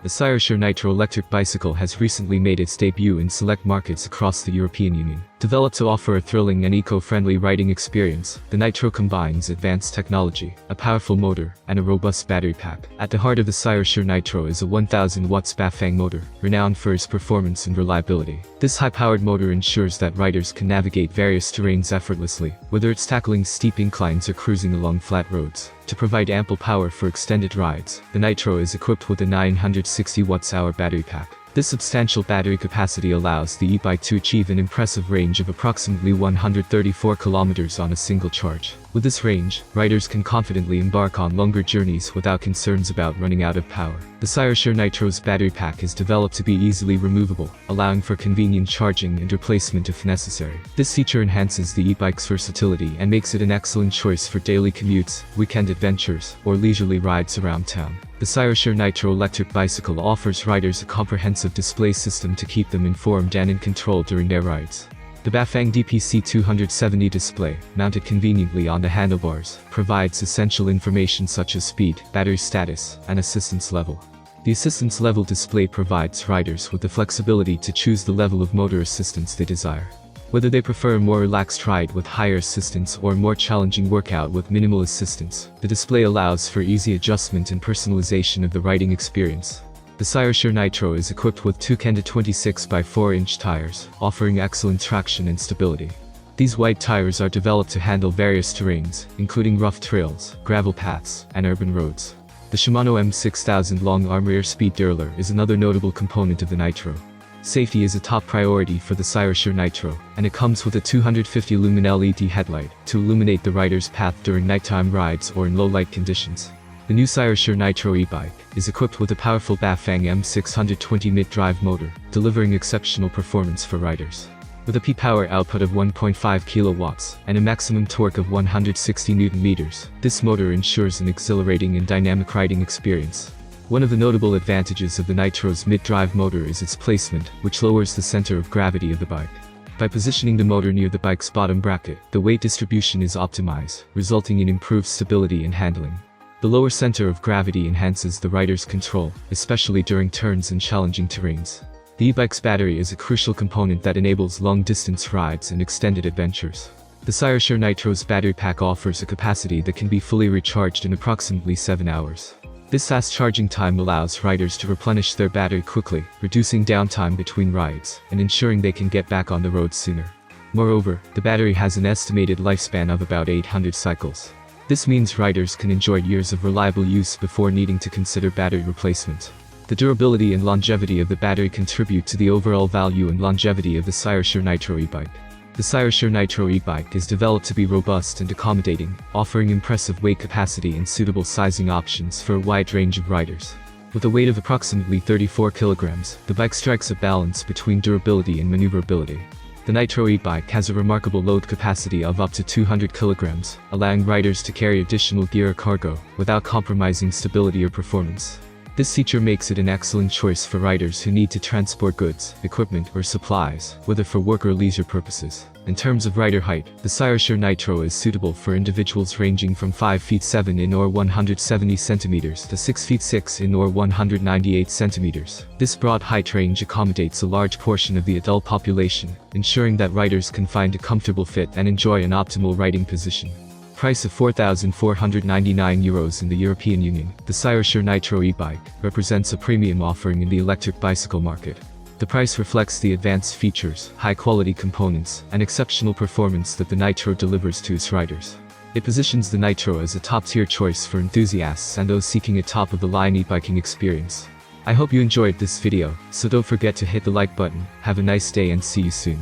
The Cyrusher Nitro electric bicycle has recently made its debut in select markets across the European Union. Developed to offer a thrilling and eco-friendly riding experience, the Nitro combines advanced technology, a powerful motor, and a robust battery pack. At the heart of the Cyrusher Nitro is a 1000 watts Bafang motor, renowned for its performance and reliability. This high-powered motor ensures that riders can navigate various terrains effortlessly, whether it's tackling steep inclines or cruising along flat roads. To provide ample power for extended rides, the Nitro is equipped with a 960 watts-hour battery pack. This substantial battery capacity allows the e-bike to achieve an impressive range of approximately 134 kilometers on a single charge. With this range, riders can confidently embark on longer journeys without concerns about running out of power. The Cyrusher Nitro's battery pack is developed to be easily removable, allowing for convenient charging and replacement if necessary. This feature enhances the e-bike's versatility and makes it an excellent choice for daily commutes, weekend adventures, or leisurely rides around town. The Cyrusher Nitro electric bicycle offers riders a comprehensive display system to keep them informed and in control during their rides. The Bafang DP-C270-Display, mounted conveniently on the handlebars, provides essential information such as speed, battery status, and assistance level. The assistance level display provides riders with the flexibility to choose the level of motor assistance they desire. Whether they prefer a more relaxed ride with higher assistance or a more challenging workout with minimal assistance, the display allows for easy adjustment and personalization of the riding experience. The Cyrusher Nitro is equipped with two Kenda 26 by 4-inch tires, offering excellent traction and stability. These wide tires are developed to handle various terrains, including rough trails, gravel paths, and urban roads. The Shimano M6000 long-arm rear speed derailleur is another notable component of the Nitro. Safety is a top priority for the Cyrusher Nitro, and it comes with a 250 lumen LED headlight to illuminate the rider's path during nighttime rides or in low-light conditions. The new Cyrusher Nitro e-bike is equipped with a powerful Bafang M620 mid-drive motor, delivering exceptional performance for riders. With a peak power output of 1.5 kilowatts and a maximum torque of 160 Newton meters, this motor ensures an exhilarating and dynamic riding experience. One of the notable advantages of the Nitro's mid-drive motor is its placement, which lowers the center of gravity of the bike. By positioning the motor near the bike's bottom bracket, the weight distribution is optimized, resulting in improved stability and handling. The lower center of gravity enhances the rider's control, especially during turns and challenging terrains. The e-bike's battery is a crucial component that enables long-distance rides and extended adventures. The Cyrusher Nitro's battery pack offers a capacity that can be fully recharged in approximately 7 hours. This fast charging time allows riders to replenish their battery quickly, reducing downtime between rides, and ensuring they can get back on the road sooner. Moreover, the battery has an estimated lifespan of about 800 cycles. This means riders can enjoy years of reliable use before needing to consider battery replacement. The durability and longevity of the battery contribute to the overall value and longevity of the Cyrusher Nitro e-bike. The Cyrusher Nitro e-bike is developed to be robust and accommodating, offering impressive weight capacity and suitable sizing options for a wide range of riders. With a weight of approximately 34 kilograms, the bike strikes a balance between durability and maneuverability. The Nitro e-bike has a remarkable load capacity of up to 200 kilograms, allowing riders to carry additional gear or cargo, without compromising stability or performance. This feature makes it an excellent choice for riders who need to transport goods, equipment, or supplies, whether for work or leisure purposes. In terms of rider height, the Cyrusher Nitro is suitable for individuals ranging from 5 feet 7 in or 170 centimeters to 6 feet 6 in or 198 centimeters. This broad height range accommodates a large portion of the adult population, ensuring that riders can find a comfortable fit and enjoy an optimal riding position. Price of €4,499 in the European Union, the Cyrusher Nitro e-bike represents a premium offering in the electric bicycle market. The price reflects the advanced features, high-quality components, and exceptional performance that the Nitro delivers to its riders. It positions the Nitro as a top-tier choice for enthusiasts and those seeking a top-of-the-line e-biking experience. I hope you enjoyed this video, so don't forget to hit the like button. Have a nice day and see you soon.